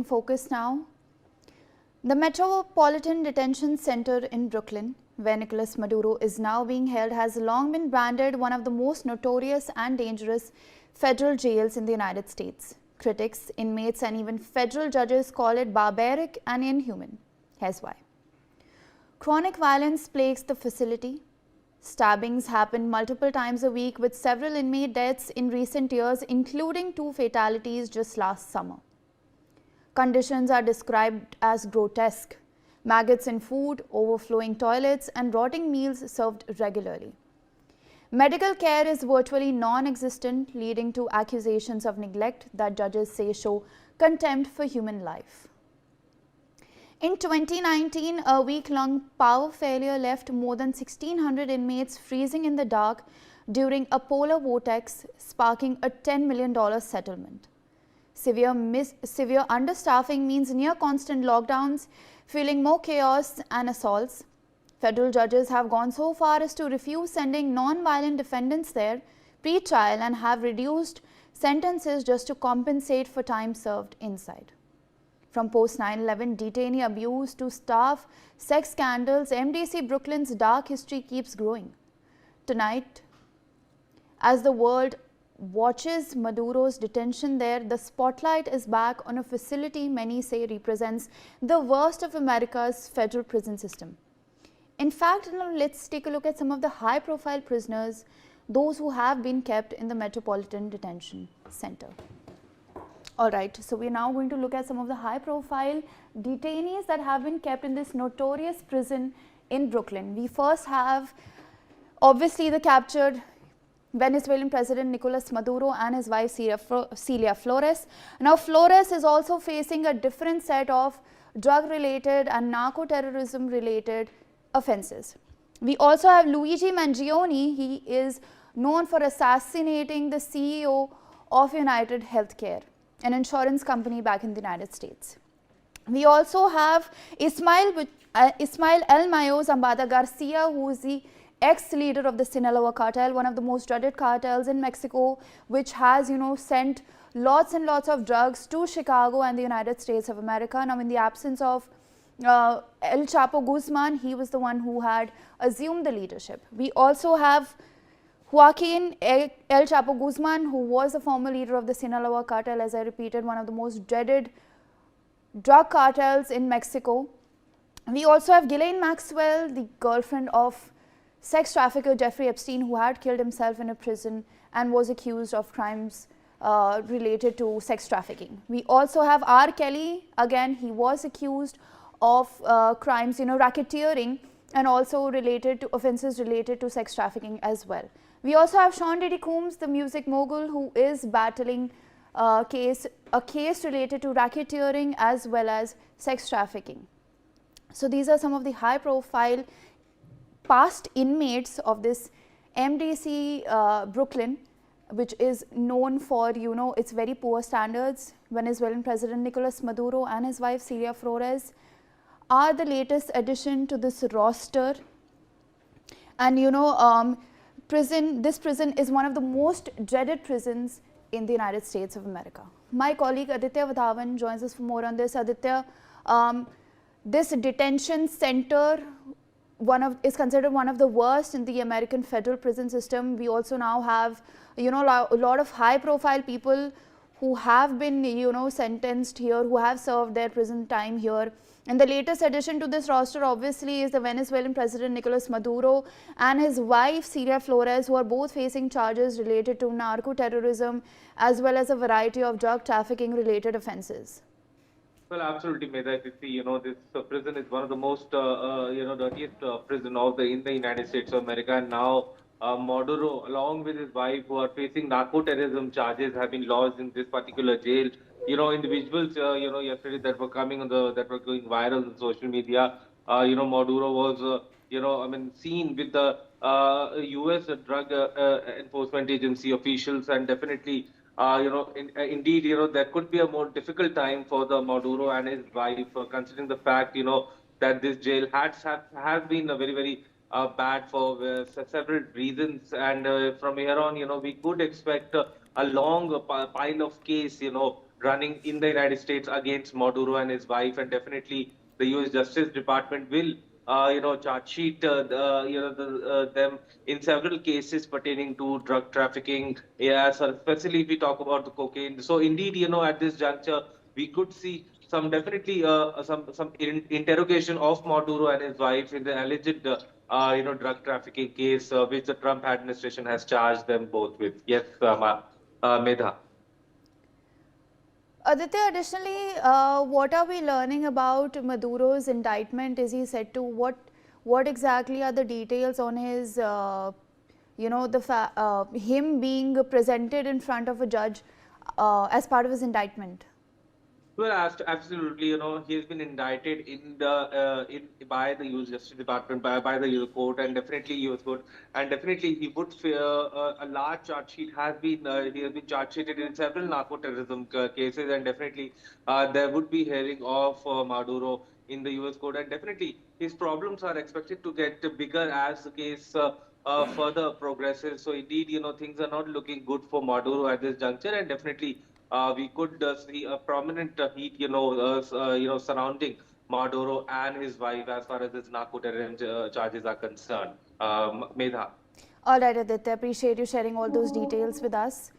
Focus now. The Metropolitan Detention Center in Brooklyn, where Nicolás Maduro is now being held, has long been branded one of the most notorious and dangerous federal jails in the United States. Critics, inmates, and even federal judges call it barbaric and inhuman. Here's why. Chronic violence plagues the facility. Stabbings happen multiple times a week, with several inmate deaths in recent years, including 2 fatalities just last summer. Conditions are described as grotesque: maggots in food, overflowing toilets, and rotting meals served regularly. Medical care is virtually non-existent, leading to accusations of neglect that judges say show contempt for human life. In 2019, a week-long power failure left more than 1,600 inmates freezing in the dark during a polar vortex, sparking a $10 million settlement. Severe understaffing means near constant lockdowns, fueling more chaos and assaults. Federal judges have gone so far as to refuse sending non-violent defendants there pre-trial and have reduced sentences just to compensate for time served inside. From post-9/11 detainee abuse to staff sex scandals, MDC Brooklyn's dark history keeps growing. Tonight, as the world watches Maduro's detention there, the spotlight is back on a facility many say represents the worst of America's federal prison system. In fact, let's take a look at some of the high-profile prisoners, those who have been kept in the Metropolitan Detention Center. Alright, so we are now going to look at some of the high-profile detainees that have been kept in this notorious prison in Brooklyn. We first have, obviously, the captured Venezuelan President Nicolás Maduro and his wife Celia Flores. Now, Flores is also facing a different set of drug-related and narco-terrorism related offences. We also have Luigi Mangione. He is known for assassinating the CEO of United Healthcare, an insurance company back in the United States. We also have Ismael El Mayo Zambada Garcia, who is the ex-leader of the Sinaloa cartel, one of the most dreaded cartels in Mexico, which has, sent lots and lots of drugs to Chicago and the United States of America. Now, in the absence of El Chapo Guzman, he was the one who had assumed the leadership. We also have Joaquin El Chapo Guzman, who was the former leader of the Sinaloa cartel, as I repeated, one of the most dreaded drug cartels in Mexico. We also have Ghislaine Maxwell, the girlfriend of sex trafficker Jeffrey Epstein, who had killed himself in a prison and was accused of crimes related to sex trafficking. We also have R. Kelly. Again, he was accused of crimes, racketeering, and also related to offences related to sex trafficking as well. We also have Sean Diddy Combs, the music mogul, who is battling a case related to racketeering as well as sex trafficking. So these are some of the high-profile past inmates of this MDC Brooklyn, which is known for, its very poor standards. Venezuelan President Nicolás Maduro and his wife Celia Flores are the latest addition to this roster. And this prison is one of the most dreaded prisons in the United States of America. My colleague Aditya Vadhavan joins us for more on this. Aditya, this detention center is considered one of the worst in the American federal prison system. We also now have, a lot of high-profile people who have been, sentenced here, who have served their prison time here. And the latest addition to this roster, obviously, is the Venezuelan President Nicolás Maduro and his wife Celia Flores, who are both facing charges related to narco-terrorism as well as a variety of drug trafficking-related offences. Well, absolutely, Medha. This prison is one of the most, dirtiest prison in the United States of America. And now Maduro, along with his wife, who are facing narco-terrorism charges, have been lodged in this particular jail. Individuals, yesterday that were that were going viral on social media. Maduro was, seen with the U.S. Drug Enforcement Agency officials, and definitely. Indeed, there could be a more difficult time for the Maduro and his wife, considering the fact, that this jail has been very, very bad for several reasons. And from here on, we could expect a long pile of case, running in the United States against Maduro and his wife, and definitely the U.S. Justice Department will, charge sheet, them in several cases pertaining to drug trafficking. Yeah, so especially if we talk about the cocaine. So indeed, at this juncture, we could see some definitely some interrogation of Maduro and his wife in the alleged, drug trafficking case, which the Trump administration has charged them both with. Yes, Medha. Aditya, additionally, what are we learning about Maduro's indictment? Is he said to what exactly are the details on his, him being presented in front of a judge as part of his indictment? Well, absolutely. He has been indicted in the in by the U.S. Justice Department, by the U.S. court, and definitely U.S. court, and definitely he would fear a large charge sheet has been he has been charge sheeted in several narco-terrorism cases, and definitely there would be hearing of Maduro in the U.S. court, and definitely his problems are expected to get bigger as the case further progresses. So indeed, things are not looking good for Maduro at this juncture, and definitely we could see a prominent heat, surrounding Maduro and his wife as far as his narco-terrorism charges are concerned. Medha. All right, Aditya, appreciate you sharing all those details with us.